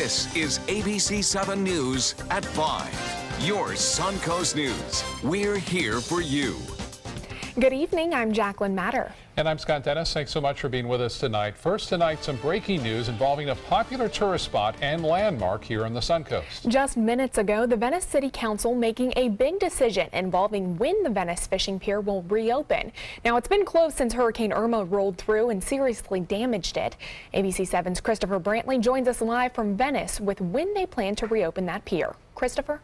This is ABC7 News at 5. Your Suncoast News. We're here for you. Good evening, I'm Jacqueline Matter. And I'm Scott Dennis. Thanks so much for being with us tonight. First tonight, some breaking news involving a popular tourist spot and landmark here on the Suncoast. Just minutes ago, the Venice City Council making a big decision involving when the Venice Fishing Pier will reopen. Now, it's been closed since Hurricane Irma rolled through and seriously damaged it. ABC7's Christopher Brantley joins us live from Venice with when they plan to reopen that pier. Christopher?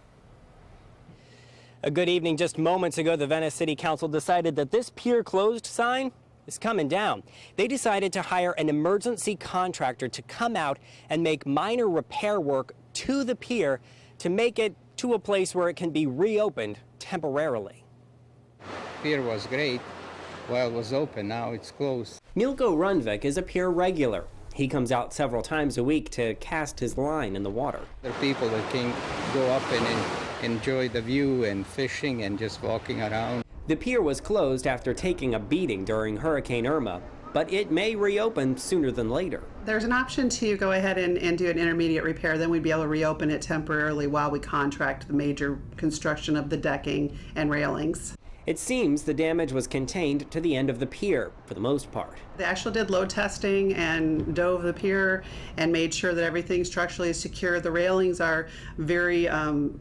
A good evening. Just moments ago, the Venice City Council decided that this pier closed sign is coming down. They decided to hire an emergency contractor to come out and make minor repair work to the pier to make it to a place where it can be reopened temporarily. Pier was great while it was open. Now it's closed. Milko Runvik is a pier regular. He comes out several times a week to cast his line in the water. There are people that can go up and enjoy the view and fishing and just walking around. The pier was closed after taking a beating during Hurricane Irma, but it may reopen sooner than later. There's an option to go ahead and do an intermediate repair. Then we'd be able to reopen it temporarily while we contract the major construction of the decking and railings. It seems the damage was contained to the end of the pier for the most part. They actually did load testing and dove the pier and made sure that everything structurally is secure. The railings are very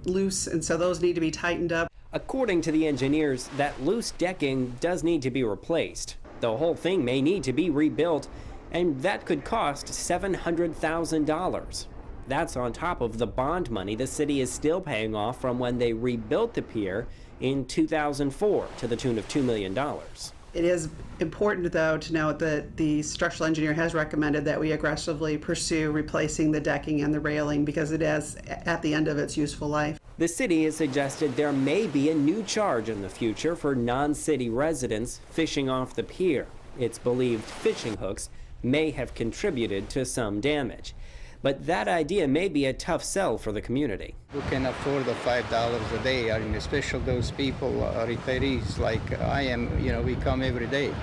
loose, and so those need to be tightened up. According to the engineers, that loose decking does need to be replaced. The whole thing may need to be rebuilt, and that could cost $700,000. That's on top of the bond money the city is still paying off from when they rebuilt the pier in 2004 to the tune of $2 million. It is important, though, to note that the structural engineer has recommended that we aggressively pursue replacing the decking and the railing because it is at the end of its useful life. The city has suggested there may be a new charge in the future for non-city residents fishing off the pier. It's believed fishing hooks may have contributed to some damage. But that idea may be a tough sell for the community. Who can afford the $5 a day? I mean, especially those people, retirees like I am, we come every day.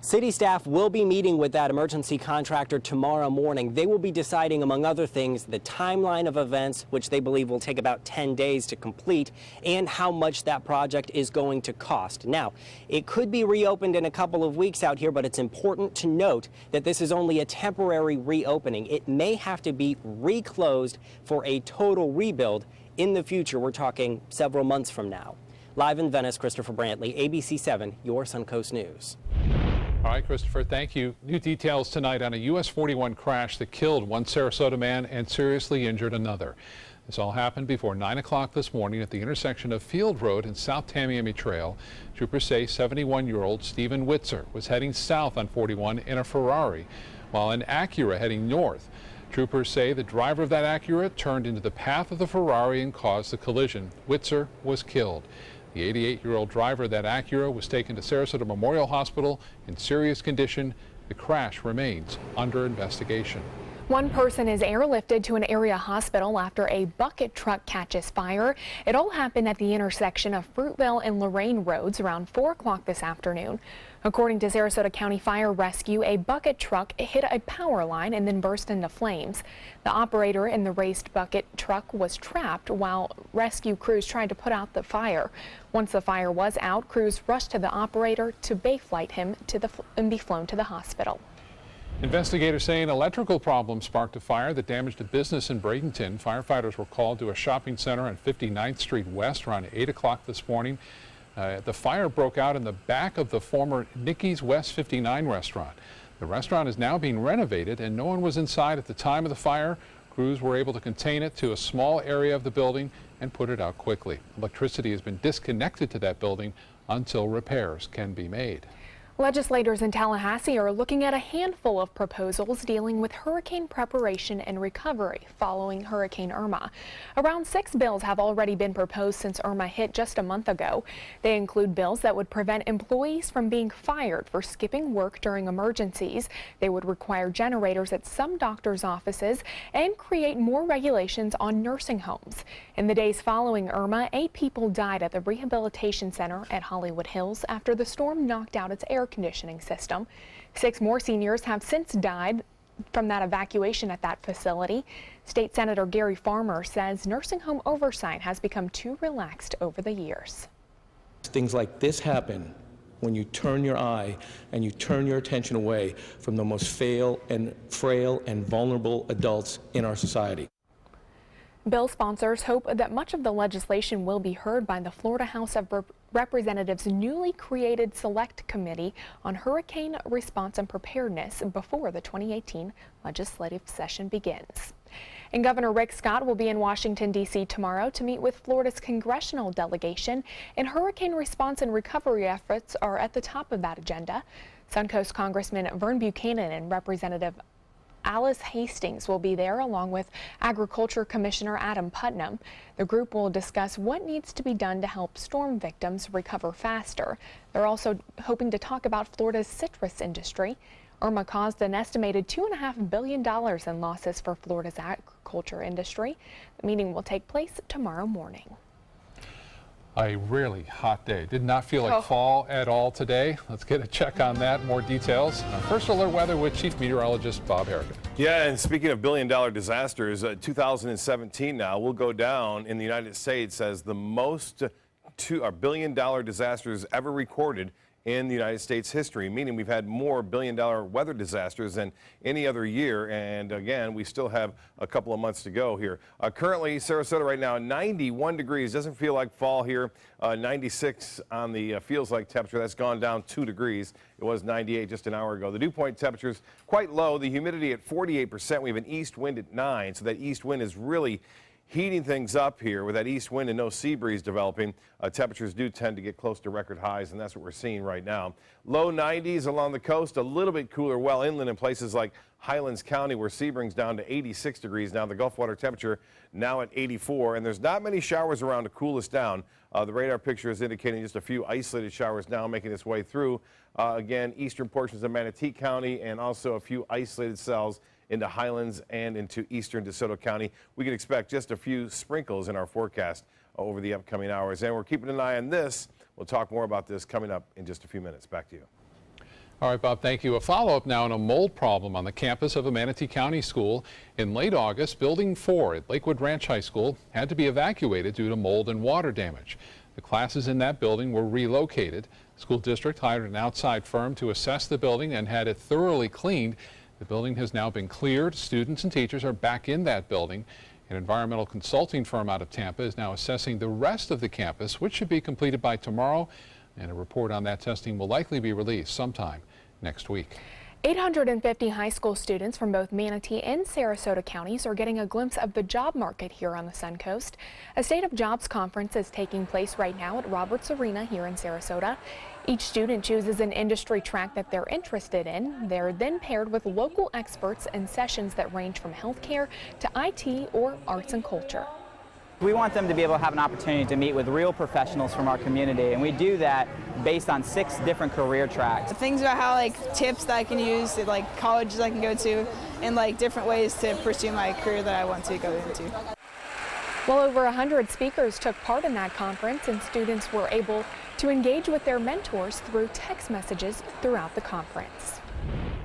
City staff will be meeting with that emergency contractor tomorrow morning. They will be deciding, among other things, the timeline of events, which they believe will take about 10 days to complete, and how much that project is going to cost. Now, it could be reopened in a couple of weeks out here, but it's important to note that this is only a temporary reopening. It may have to be reclosed for a total rebuild in the future. We're talking several months from now. Live in Venice, Christopher Brantley, ABC7, your Suncoast News. All right, Christopher, thank you. New details tonight on a US 41 crash that killed one Sarasota man and seriously injured another. This all happened before 9 o'clock this morning at the intersection of Field Road and South Tamiami Trail. Troopers say 71-year-old Stephen Witzer was heading south on 41 in a Ferrari, while an Acura heading north. Troopers say the driver of that Acura turned into the path of the Ferrari and caused the collision. Witzer was killed. The 88-year-old driver of that Acura was taken to Sarasota Memorial Hospital in serious condition. The crash remains under investigation. One person is airlifted to an area hospital after a bucket truck catches fire. It all happened at the intersection of Fruitvale and Lorraine Roads around 4 o'clock this afternoon. According to Sarasota County Fire Rescue, a bucket truck hit a power line and then burst into flames. The operator in the raised bucket truck was trapped while rescue crews tried to put out the fire. Once the fire was out, crews rushed to the operator to bayflight him and be flown to the hospital. Investigators say an electrical problem sparked a fire that damaged a business in Bradenton. Firefighters were called to a shopping center on 59th Street West around 8 o'clock this morning. The fire broke out in the back of the former Nikki's West 59 restaurant. The restaurant is now being renovated and no one was inside at the time of the fire. Crews were able to contain it to a small area of the building and put it out quickly. Electricity has been disconnected to that building until repairs can be made. Legislators in Tallahassee are looking at a handful of proposals dealing with hurricane preparation and recovery following Hurricane Irma. Around 6 bills have already been proposed since Irma hit just a month ago. They include bills that would prevent employees from being fired for skipping work during emergencies. They would require generators at some doctors' offices and create more regulations on nursing homes. In the days following Irma, 8 people died at the rehabilitation center at Hollywood Hills after the storm knocked out its air conditioning system. 6 more seniors have since died evacuation at that facility. State Senator Gary Farmer says nursing home oversight has become too relaxed over the years. Things like this happen when you turn your eye and you turn your attention away from the most frail and vulnerable adults in our society. Bill sponsors hope that much of the legislation will be heard by the Florida House of Representatives' newly created Select Committee on Hurricane Response and Preparedness before the 2018 legislative session begins. And Governor Rick Scott will be in Washington, D.C. tomorrow to meet with Florida's congressional delegation, and hurricane response and recovery efforts are at the top of that agenda. Suncoast Congressman Vern Buchanan and Representative Alice Hastings will be there, along with Agriculture Commissioner Adam Putnam. The group will discuss what needs to be done to help storm victims recover faster. They're also hoping to talk about Florida's citrus industry. Irma caused an estimated $2.5 billion in losses for Florida's agriculture industry. The meeting will take place tomorrow morning. A really hot day. Did not feel like fall at all today. Let's get a check on that. More details. First alert weather with Chief Meteorologist Bob Harrigan. Yeah, and speaking of billion-dollar disasters, 2017 now will go down in the United States as the most billion-dollar disasters ever recorded in the United States history, meaning we've had more billion-dollar weather disasters than any other year. And again, we still have a couple of months to go here. Currently, Sarasota right now, 91 degrees. Doesn't feel like fall here. 96 on the feels like temperature. That's gone down 2 degrees. It was 98 just an hour ago. The dew point temperature is quite low. The humidity at 48%. We have an east wind at 9, so that east wind is really heating things up here. With that east wind and no sea breeze developing, temperatures do tend to get close to record highs, and that's what we're seeing right now. Low 90s along the coast, a little bit cooler well inland in places like Highlands County, where Sebring's down to 86 degrees now. The Gulf water temperature now at 84, and there's not many showers around to cool us down. The radar picture is indicating just a few isolated showers now making its way through. Again, eastern portions of Manatee County, and also a few isolated cells into Highlands and into eastern DeSoto County. We can expect just a few sprinkles in our forecast over the upcoming hours, and we're keeping an eye on this. We'll talk more about this coming up in just a few minutes. Back to you. All right, Bob, thank you. A follow-up now on a mold problem on the campus of a Manatee County school. In late August, Building 4 at Lakewood Ranch High School had to be evacuated due to mold and water damage. The classes in that building were relocated. The school district hired an outside firm to assess the building and had it thoroughly cleaned. The building has now been cleared. Students and teachers are back in that building. An environmental consulting firm out of Tampa is now assessing the rest of the campus, which should be completed by tomorrow. And a report on that testing will likely be released sometime next week. 850 high school students from both Manatee and Sarasota counties are getting a glimpse of the job market here on the Suncoast. A State of Jobs conference is taking place right now at Roberts Arena here in Sarasota. Each student chooses an industry track that they're interested in. They're then paired with local experts in sessions that range from healthcare to IT or arts and culture. We want them to be able to have an opportunity to meet with real professionals from our community, and we do that based on 6 different career tracks. Things about how tips that I can use, colleges I can go to, and different ways to pursue my career that I want to go into. Well, over 100 speakers took part in that conference, and students were able to engage with their mentors through text messages throughout the conference.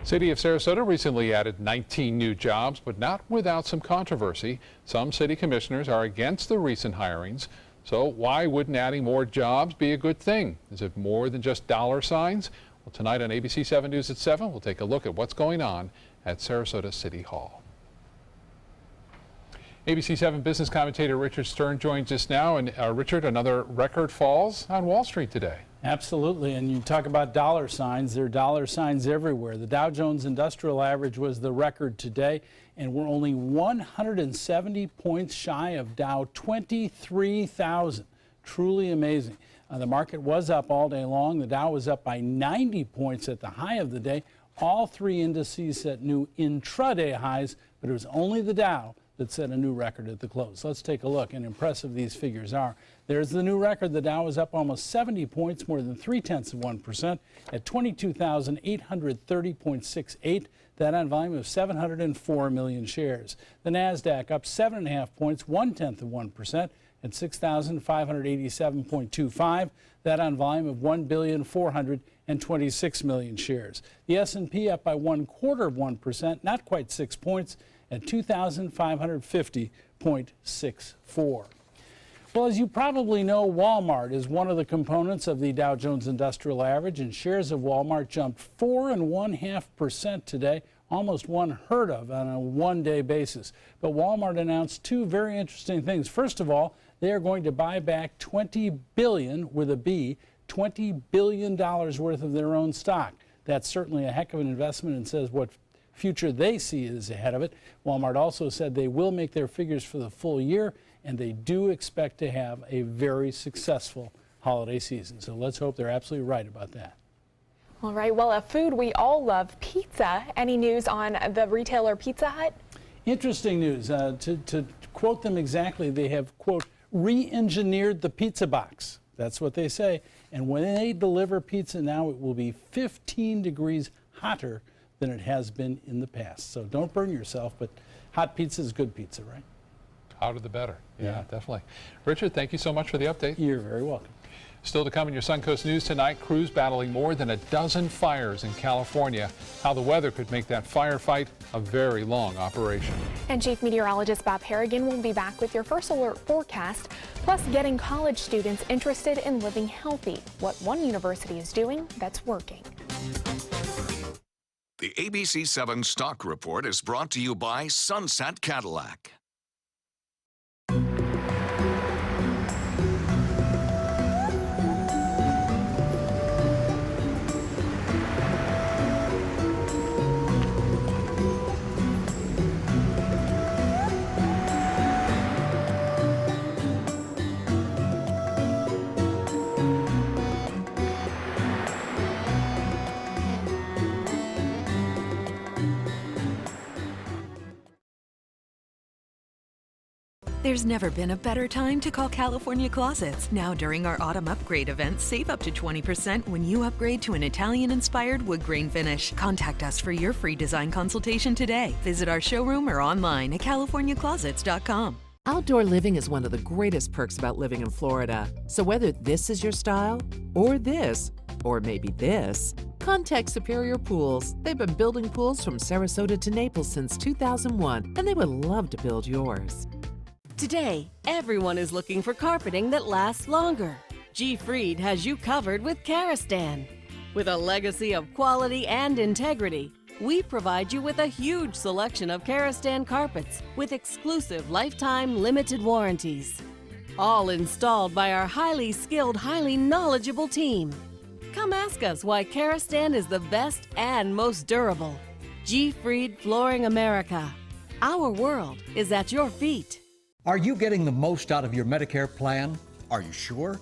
City of Sarasota recently added 19 new jobs, but not without some controversy. Some city commissioners are against the recent hirings. So why wouldn't adding more jobs be a good thing? Is it more than just dollar signs? Well, tonight on ABC7 News at 7, we'll take a look at what's going on at Sarasota City Hall. ABC7 business commentator Richard Stern joins us now. And Richard, another record falls on Wall Street today. Absolutely, and you talk about dollar signs. There are dollar signs everywhere. The Dow Jones Industrial Average was the record today, and we're only 170 points shy of Dow 23,000. Truly amazing. The market was up all day long. The Dow was up by 90 points at the high of the day. All 3 indices set new intraday highs, but it was only the Dow that set a new record at the close. Let's take a look, and impressive these figures are. There's the new record. The Dow is up almost 70 points, more than 0.3% at 22,830.68. That on volume of 704 million shares. The NASDAQ up 7.5 points, 0.1%, at 6,587.25. That on volume of 1,426,000,000 shares. The S&P up by 0.25%, not quite 6 points, at 2,550.64. Well, as you probably know, Walmart is one of the components of the Dow Jones Industrial Average, and shares of Walmart jumped 4.5% today, almost unheard of on a one-day basis. But Walmart announced two very interesting things. First of all, they are going to buy back $20 billion, with a B, $20 billion worth of their own stock. That's certainly a heck of an investment and says what future they see is ahead of it. Walmart also said they will make their figures for the full year, and they do expect to have a very successful holiday season. So let's hope they're absolutely right about that. All right, well, a food we all love, pizza. Any news on the retailer Pizza Hut? Interesting news. To quote them exactly, they have, quote, re-engineered the pizza box. That's what they say. And when they deliver pizza now, it will be 15 degrees hotter than it has been in the past. So don't burn yourself, but hot pizza is good pizza, right? Hotter the better. Yeah, definitely. Richard, thank you so much for the update. You're very welcome. Still to come in your Suncoast News tonight, crews battling more than a dozen fires in California. How the weather could make that firefight a very long operation. And Chief Meteorologist Bob Harrigan will be back with your first alert forecast, plus getting college students interested in living healthy. What one university is doing that's working. The ABC7 Stock Report is brought to you by Sunset Cadillac. There's never been a better time to call California Closets. Now during our autumn upgrade event, save up to 20% when you upgrade to an Italian-inspired wood grain finish. Contact us for your free design consultation today. Visit our showroom or online at californiaclosets.com. Outdoor living is one of the greatest perks about living in Florida. So whether this is your style, or this, or maybe this, contact Superior Pools. They've been building pools from Sarasota to Naples since 2001, and they would love to build yours. Today, everyone is looking for carpeting that lasts longer. G. Fried has you covered with Karastan. With a legacy of quality and integrity, we provide you with a huge selection of Karastan carpets with exclusive lifetime limited warranties. All installed by our highly skilled, highly knowledgeable team. Come ask us why Karastan is the best and most durable. G. Fried Flooring America. Our world is at your feet. Are you getting the most out of your Medicare plan? Are you sure?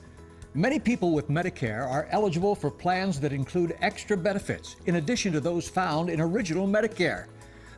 Many people with Medicare are eligible for plans that include extra benefits in addition to those found in original Medicare.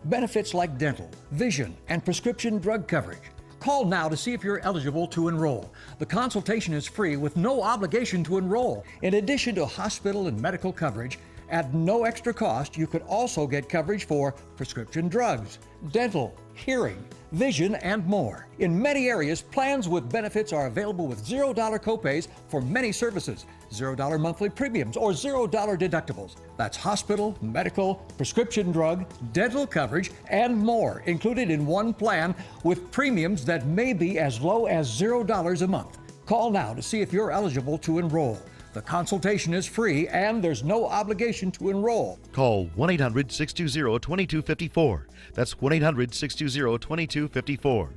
Benefits like dental, vision, and prescription drug coverage. Call now to see if you're eligible to enroll. The consultation is free with no obligation to enroll. In addition to hospital and medical coverage, at no extra cost, you could also get coverage for prescription drugs, dental, hearing, vision, and more. In many areas, plans with benefits are available with $0 copays for many services, $0 monthly premiums, or $0 deductibles. That's hospital, medical, prescription drug, dental coverage, and more included in one plan with premiums that may be as low as $0 a month. Call now to see if you're eligible to enroll. The consultation is free and there's no obligation to enroll. Call 1-800-620-2254. That's 1-800-620-2254.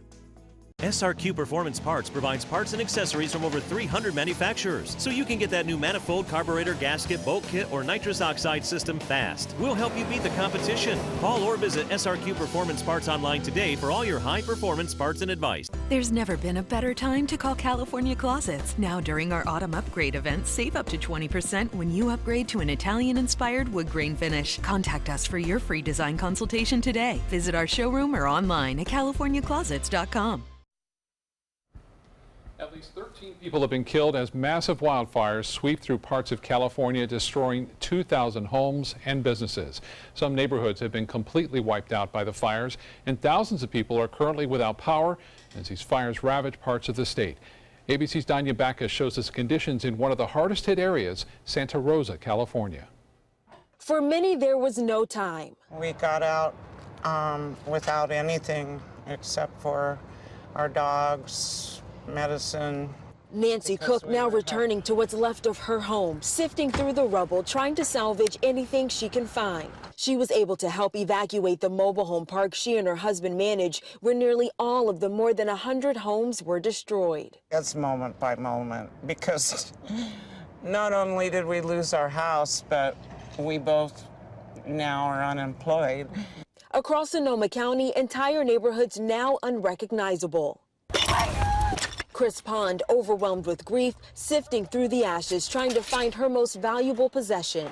SRQ Performance Parts provides parts and accessories from over 300 manufacturers, so you can get that new manifold, carburetor, gasket, bolt kit, or nitrous oxide system fast. We'll help you beat the competition. Call or visit SRQ Performance Parts online today for all your high-performance parts and advice. There's never been a better time to call California Closets. Now during our autumn upgrade event, save up to 20% when you upgrade to an Italian-inspired wood grain finish. Contact us for your free design consultation today. Visit our showroom or online at californiaclosets.com. At least 13 people have been killed as massive wildfires sweep through parts of California, destroying 2,000 homes and businesses. Some neighborhoods have been completely wiped out by the fires, and thousands of people are currently without power as these fires ravage parts of the state. ABC's Danya Backus shows us conditions in one of the hardest hit areas, Santa Rosa, California. For many, there was no time. We got out without anything except for our dogs, medicine. Nancy Cook now returning to what's left of her home, sifting through the rubble, trying to salvage anything she can find. She was able to help evacuate the mobile home park she and her husband manage, where nearly all of the more than 100 homes were destroyed. It's moment by moment, because not only did we lose our house, but we both now are unemployed. Across Sonoma County, entire neighborhoods now unrecognizable. Chris Pond, overwhelmed with grief, sifting through the ashes, trying to find her most valuable possession.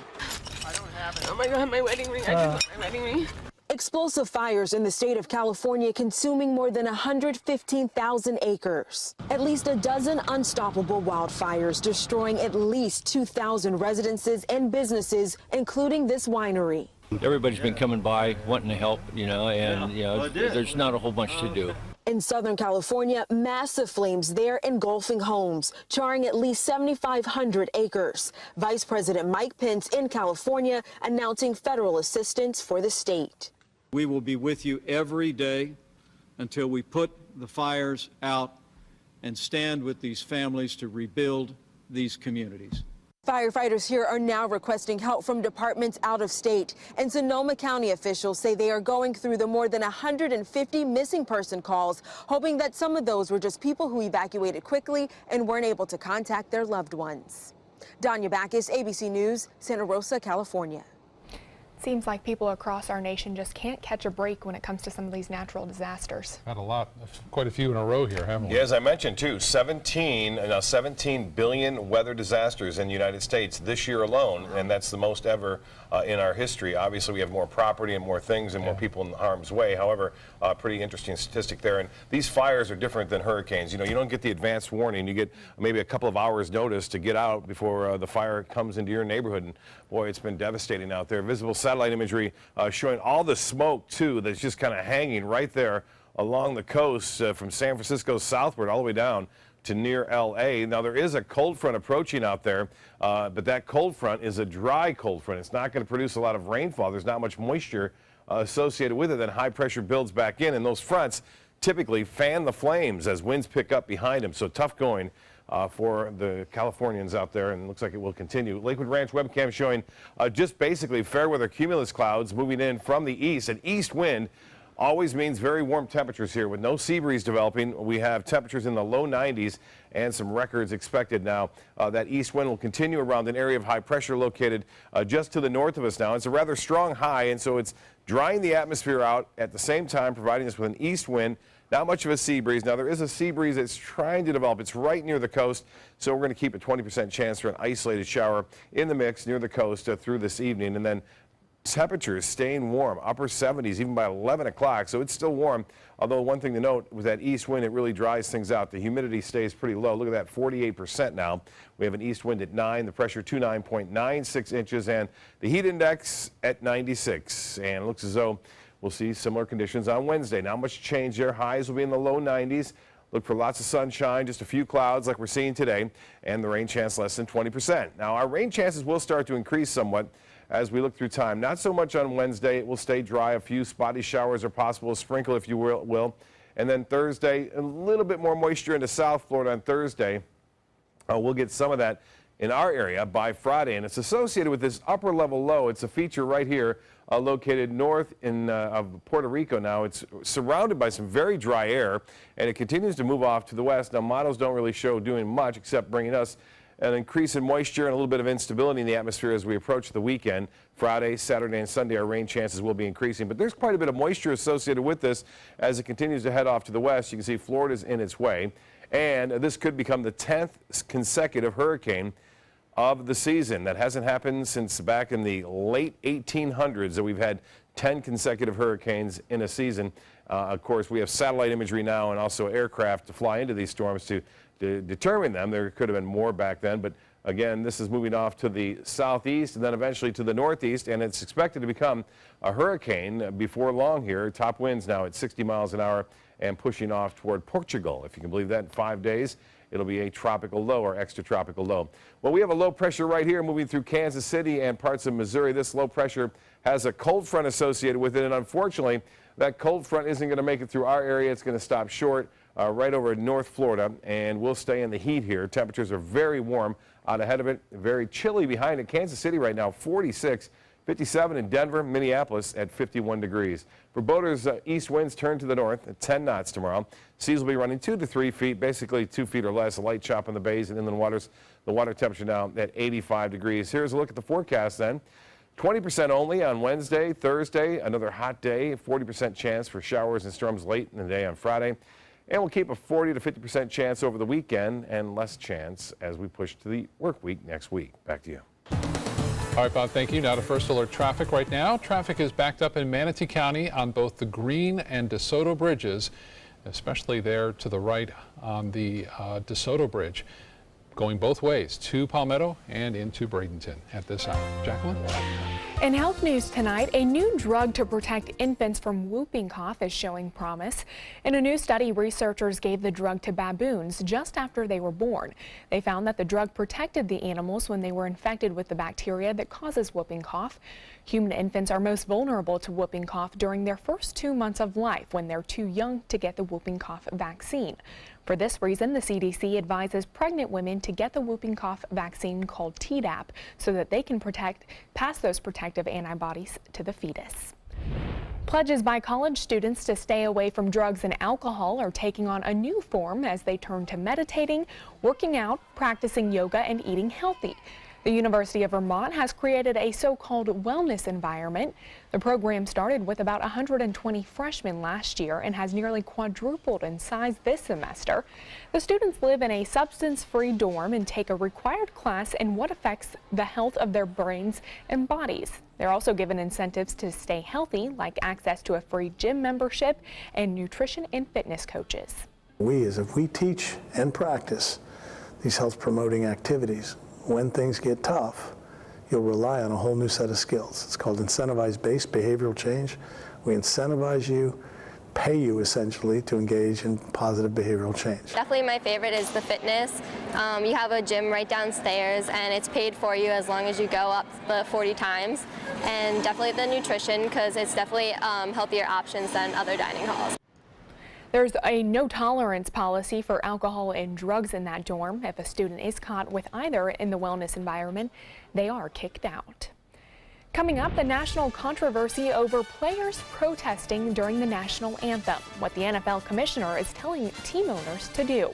I don't have it. Oh my God, my wedding ring. I just want my wedding ring. Explosive fires in the state of California consuming more than 115,000 acres. At least a dozen unstoppable wildfires destroying at least 2,000 residences and businesses, including this winery. Everybody's been coming by wanting to help, there's not a whole bunch to do. In Southern California, massive flames there engulfing homes, charring at least 7,500 acres. Vice President Mike Pence in California announcing federal assistance for the state. We will be with you every day until we put the fires out and stand with these families to rebuild these communities. Firefighters here are now requesting help from departments out of state, and Sonoma County officials say they are going through the more than 150 missing person calls, hoping that some of those were just people who evacuated quickly and weren't able to contact their loved ones. Danya Backus, ABC News, Santa Rosa, California. Seems like people across our nation just can't catch a break when it comes to some of these natural disasters. Had quite a few in a row here, haven't we? Yeah, as I mentioned too, 17 billion weather disasters in the United States this year alone, and that's the most ever in our history. Obviously, we have more property and more things and more people in harm's way. However, pretty interesting statistic there. And these fires are different than hurricanes. You don't get the advanced warning. You get maybe a couple of hours notice to get out before the fire comes into your neighborhood. And boy, it's been devastating out there. Visible satellite imagery showing all the smoke too that's just kind of hanging right there along the coast from San Francisco southward all the way down to near LA. Now there is a cold front approaching out there, but that cold front is a dry cold front. It's not going to produce a lot of rainfall. There's not much moisture associated with it. Then high pressure builds back in, and those fronts typically fan the flames as winds pick up behind them. So tough going for the Californians out there, and it looks like it will continue. Lakewood Ranch webcam showing just basically fair weather cumulus clouds moving in from the east. An east wind always means very warm temperatures here with no sea breeze developing. We have temperatures in the low 90s and some records expected now. That east wind will continue around an area of high pressure located just to the north of us now. It's a rather strong high, and so it's drying the atmosphere out at the same time, providing us with an east wind. Not much of a sea breeze. Now, there is a sea breeze that's trying to develop. It's right near the coast, so we're going to keep a 20% chance for an isolated shower in the mix near the coast through this evening. And then temperatures staying warm, upper 70s, even by 11 o'clock, so it's still warm. Although one thing to note, with that east wind, it really dries things out. The humidity stays pretty low. Look at that, 48% now. We have an east wind at 9, the pressure 29.96 inches, and the heat index at 96. And it looks as though we'll see similar conditions on Wednesday. Not much change there. Highs will be in the low 90s. Look for lots of sunshine, just a few clouds like we're seeing today, and the rain chance less than 20%. Now, our rain chances will start to increase somewhat as we look through time. Not so much on Wednesday. It will stay dry. A few spotty showers are possible, a sprinkle if you will. And then Thursday, a little bit more moisture into South Florida on Thursday. We'll get some of that in our area by Friday, and it's associated with this upper level low. It's a feature right here located north of Puerto Rico now. It's surrounded by some very dry air, and it continues to move off to the west. Now, models don't really show doing much except bringing us an increase in moisture and a little bit of instability in the atmosphere as we approach the weekend. Friday, Saturday, and Sunday, our rain chances will be increasing. But there's quite a bit of moisture associated with this as it continues to head off to the west. You can see Florida's in its way. And this could become the 10th consecutive hurricane of the season. That hasn't happened since back in the late 1800s that we've had 10 consecutive hurricanes in a season. Of course, we have satellite imagery now and also aircraft to fly into these storms to determine them. There could have been more back then, but again, this is moving off to the southeast and then eventually to the northeast, and it's expected to become a hurricane before long here. Top winds now at 60 miles an hour and pushing off toward Portugal. If you can believe that, in 5 days, it'll be a tropical low or extratropical low. Well, we have a low pressure right here moving through Kansas City and parts of Missouri. This low pressure has a cold front associated with it, and unfortunately, that cold front isn't going to make it through our area. It's going to stop short right over North Florida, and we'll stay in the heat here. Temperatures are very warm out ahead of it, very chilly behind it. Kansas City right now, 46. 57 in Denver, Minneapolis at 51 degrees. For boaters, east winds turn to the north at 10 knots tomorrow. Seas will be running 2 to 3 feet, basically 2 feet or less. A light chop in the bays and inland waters. The water temperature now at 85 degrees. Here's a look at the forecast then. 20% only on Wednesday, Thursday, another hot day. 40% chance for showers and storms late in the day on Friday. And we'll keep a 40 to 50% chance over the weekend and less chance as we push to the work week next week. Back to you. All right, Bob, thank you. Now to First Alert traffic right now. Traffic is backed up in Manatee County on both the Green and DeSoto bridges, especially there to the right on the DeSoto Bridge, going both ways to Palmetto and into Bradenton at this hour. Jacqueline? In health news tonight, a new drug to protect infants from whooping cough is showing promise. In a new study, researchers gave the drug to baboons just after they were born. They found that the drug protected the animals when they were infected with the bacteria that causes whooping cough. Human infants are most vulnerable to whooping cough during their first 2 months of life when they're too young to get the whooping cough vaccine. For this reason, the CDC advises pregnant women to get the whooping cough vaccine called Tdap so that they can pass those protective antibodies to the fetus. Pledges by college students to stay away from drugs and alcohol are taking on a new form as they turn to meditating, working out, practicing yoga, and eating healthy. The University of Vermont has created a so-called wellness environment. The program started with about 120 freshmen last year and has nearly quadrupled in size this semester. The students live in a substance-free dorm and take a required class in what affects the health of their brains and bodies. They're also given incentives to stay healthy, like access to a free gym membership and nutrition and fitness coaches. If we teach and practice these health-promoting activities, when things get tough, you'll rely on a whole new set of skills. It's called incentivized-based behavioral change. We incentivize you, pay you essentially to engage in positive behavioral change. Definitely my favorite is the fitness. You have a gym right downstairs and it's paid for you as long as you go up the 40 times. And definitely the nutrition, because it's definitely healthier options than other dining halls. There's a no-tolerance policy for alcohol and drugs in that dorm. If a student is caught with either in the wellness environment, they are kicked out. Coming up, the national controversy over players protesting during the national anthem, what the NFL commissioner is telling team owners to do.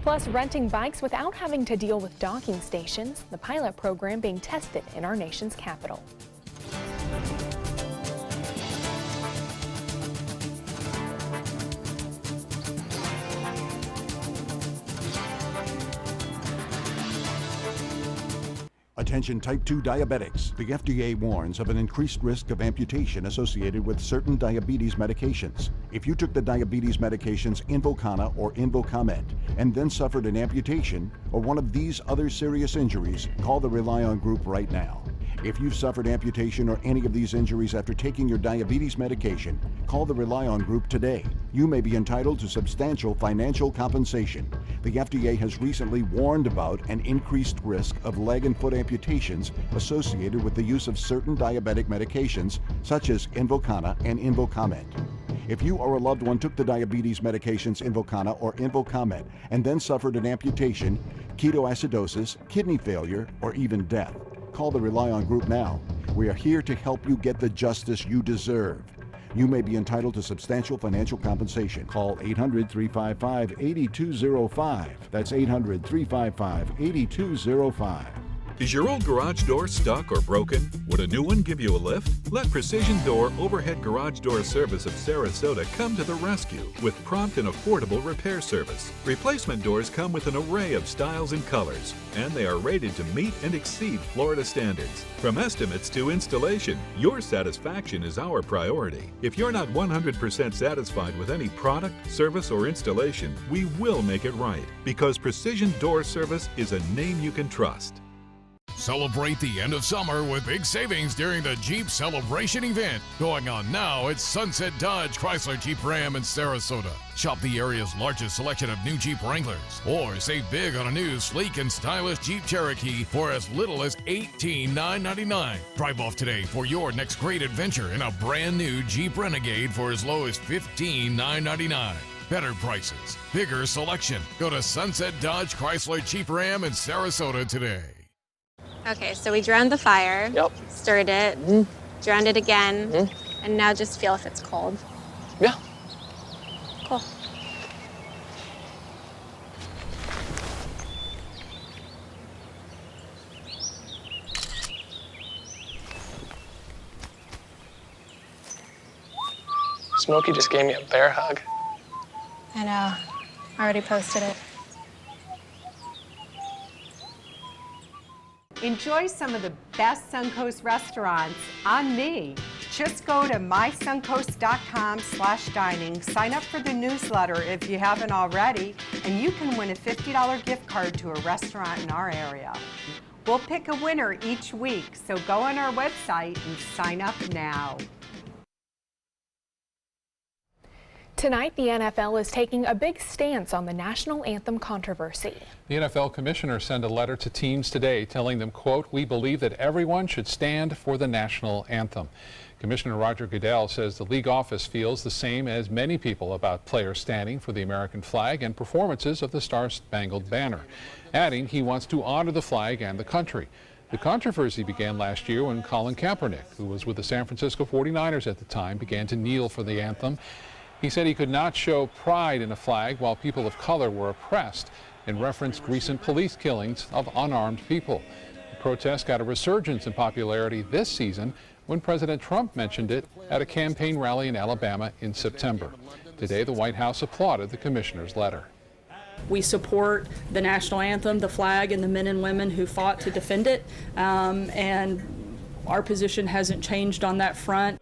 Plus, renting bikes without having to deal with docking stations, the pilot program being tested in our nation's capital. Attention type 2 diabetics. The FDA warns of an increased risk of amputation associated with certain diabetes medications. If you took the diabetes medications Invokana or Invokamet and then suffered an amputation or one of these other serious injuries, call the Rely On Group right now. If you've suffered amputation or any of these injuries after taking your diabetes medication, call the Rely On Group today. You may be entitled to substantial financial compensation. The FDA has recently warned about an increased risk of leg and foot amputations associated with the use of certain diabetic medications such as Invokana and Invokamet. If you or a loved one took the diabetes medications Invokana or Invokamet and then suffered an amputation, ketoacidosis, kidney failure, or even death, call the Rely On Group now. We are here to help you get the justice you deserve. You may be entitled to substantial financial compensation. Call 800-355-8205. That's 800-355-8205. Is your old garage door stuck or broken? Would a new one give you a lift? Let Precision Door Overhead Garage Door Service of Sarasota come to the rescue with prompt and affordable repair service. Replacement doors come with an array of styles and colors, and they are rated to meet and exceed Florida standards. From estimates to installation, your satisfaction is our priority. If you're not 100% satisfied with any product, service, or installation, we will make it right, because Precision Door Service is a name you can trust. Celebrate the end of summer with big savings during the Jeep Celebration event going on now at Sunset Dodge Chrysler Jeep Ram in Sarasota. Shop the area's largest selection of new Jeep Wranglers, or save big on a new sleek and stylish Jeep Cherokee for as little as $18,999. Drive off today for your next great adventure in a brand new Jeep Renegade for as low as $15,999. Better prices, bigger selection. Go to Sunset Dodge Chrysler Jeep Ram in Sarasota today. Okay, so we drowned the fire, stirred it, drowned it again, and now just feel if it's cold. Yeah. Cool. Smokey just gave me a bear hug. I know. I already posted it. Enjoy some of the best Suncoast restaurants on me. Just go to mysuncoast.com/dining, sign up for the newsletter if you haven't already, and you can win a $50 gift card to a restaurant in our area. We'll pick a winner each week, so go on our website and sign up now. Tonight, the NFL is taking a big stance on the national anthem controversy. The NFL commissioner sent a letter to teams today telling them, quote, "We believe that everyone should stand for the national anthem." Commissioner Roger Goodell says the league office feels the same as many people about players standing for the American flag and performances of the Star-Spangled Banner, adding he wants to honor the flag and the country. The controversy began last year when Colin Kaepernick, who was with the San Francisco 49ers at the time, began to kneel for the anthem. He said he could not show pride in a flag while people of color were oppressed, and referenced recent police killings of unarmed people. The protest got a resurgence in popularity this season when President Trump mentioned it at a campaign rally in Alabama in September. Today, the White House applauded the commissioner's letter. We support the national anthem, the flag, and the men and women who fought to defend it, and our position hasn't changed on that front.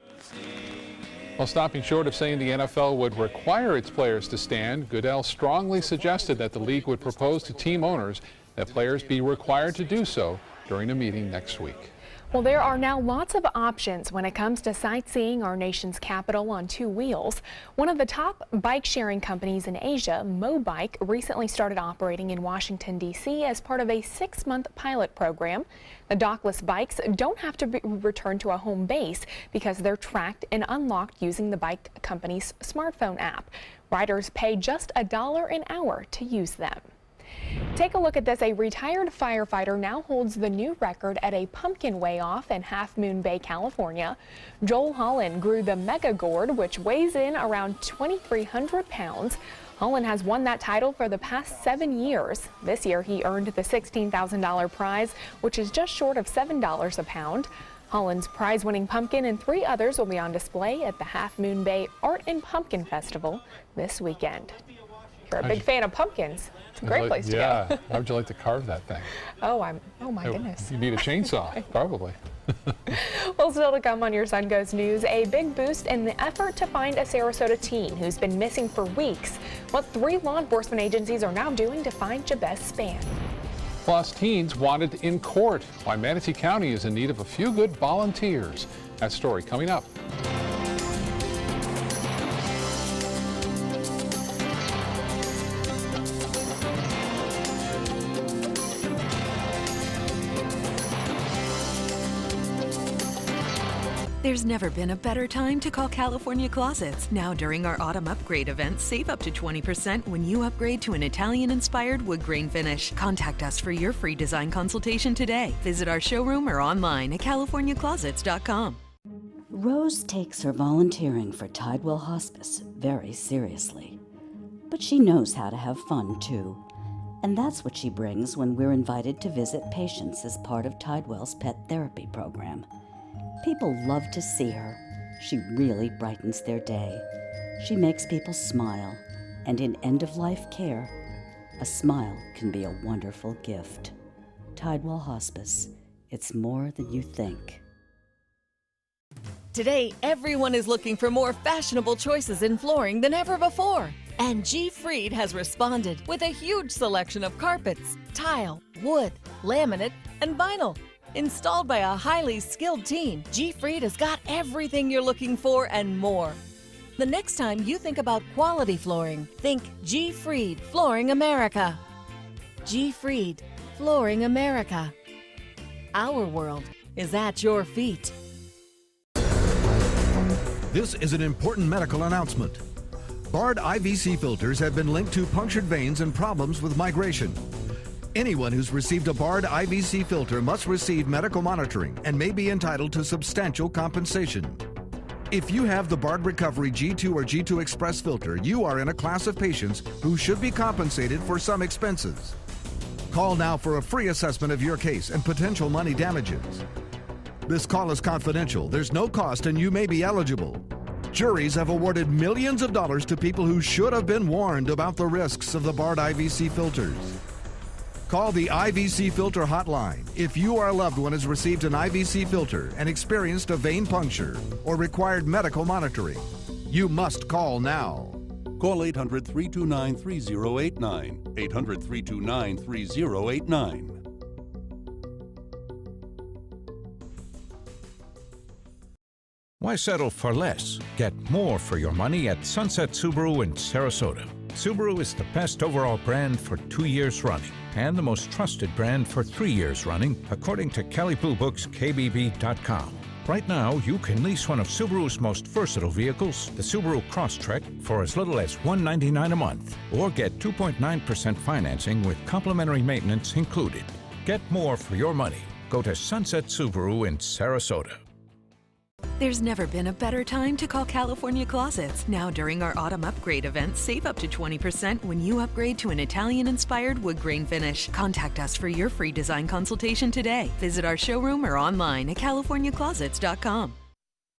While stopping short of saying the NFL would require its players to stand, Goodell strongly suggested that the league would propose to team owners that players be required to do so during a meeting next week. Well, there are now lots of options when it comes to sightseeing our nation's capital on two wheels. One of the top bike-sharing companies in Asia, Mobike, recently started operating in Washington, D.C. as part of a 6-month pilot program. The dockless bikes don't have to be returned to a home base because they're tracked and unlocked using the bike company's smartphone app. Riders pay just $1 an hour to use them. Take a look at this. A retired firefighter now holds the new record at a pumpkin weigh-off in Half Moon Bay, California. Joel Holland grew the Mega Gourd, which weighs in around 2,300 pounds. Holland has won that title for the past 7 years. This year, he earned the $16,000 prize, which is just short of $7 a pound. Holland's prize-winning pumpkin and 3 others will be on display at the Half Moon Bay Art and Pumpkin Festival this weekend. If you're a big fan of pumpkins, it's a great place to go. Yeah, how would you like to carve that thing? Oh my goodness. You need a chainsaw, probably. Well, still to come on your Suncoast News, a big boost in the effort to find a Sarasota teen who's been missing for weeks. What 3 law enforcement agencies are now doing to find Jabez Spann. Plus, teens wanted in court. Why Manatee County is in need of a few good volunteers. That story coming up. There's never been a better time to call California Closets. Now during our autumn upgrade event, save up to 20% when you upgrade to an Italian-inspired wood grain finish. Contact us for your free design consultation today. Visit our showroom or online at californiaclosets.com. Rose takes her volunteering for Tidewell Hospice very seriously. But she knows how to have fun, too. And that's what she brings when we're invited to visit patients as part of Tidewell's pet therapy program. People love to see her. She really brightens their day. She makes people smile, and in end-of-life care, a smile can be a wonderful gift. Tidewell Hospice. It's more than you think. Today, everyone is looking for more fashionable choices in flooring than ever before. And G. Fried has responded with a huge selection of carpets, tile, wood, laminate, and vinyl. Installed by a highly skilled team, G. Fried has got everything you're looking for and more. The next time you think about quality flooring, think G. Fried Flooring America. G. Fried Flooring America. Our world is at your feet. This is an important medical announcement. Bard IVC filters have been linked to punctured veins and problems with migration. Anyone who's received a Bard IVC filter must receive medical monitoring and may be entitled to substantial compensation. If you have the Bard Recovery G2 or G2 Express filter, you are in a class of patients who should be compensated for some expenses. Call now for a free assessment of your case and potential money damages. This call is confidential. There's no cost and you may be eligible. Juries have awarded millions of dollars to people who should have been warned about the risks of the Bard IVC filters. Call the IVC Filter Hotline if you or a loved one has received an IVC filter and experienced a vein puncture or required medical monitoring. You must call now. Call 800-329-3089. 800-329-3089. Why settle for less? Get more for your money at Sunset Subaru in Sarasota. Subaru is the best overall brand for 2 years running and the most trusted brand for 3 years running, according to Kelly Blue Book's KBB.com. Right now, you can lease one of Subaru's most versatile vehicles, the Subaru Crosstrek, for as little as $199 a month, or get 2.9% financing with complimentary maintenance included. Get more for your money. Go to Sunset Subaru in Sarasota. There's never been a better time to call California Closets. Now during our autumn upgrade event, save up to 20% when you upgrade to an Italian-inspired wood grain finish. Contact us for your free design consultation today. Visit our showroom or online at californiaclosets.com.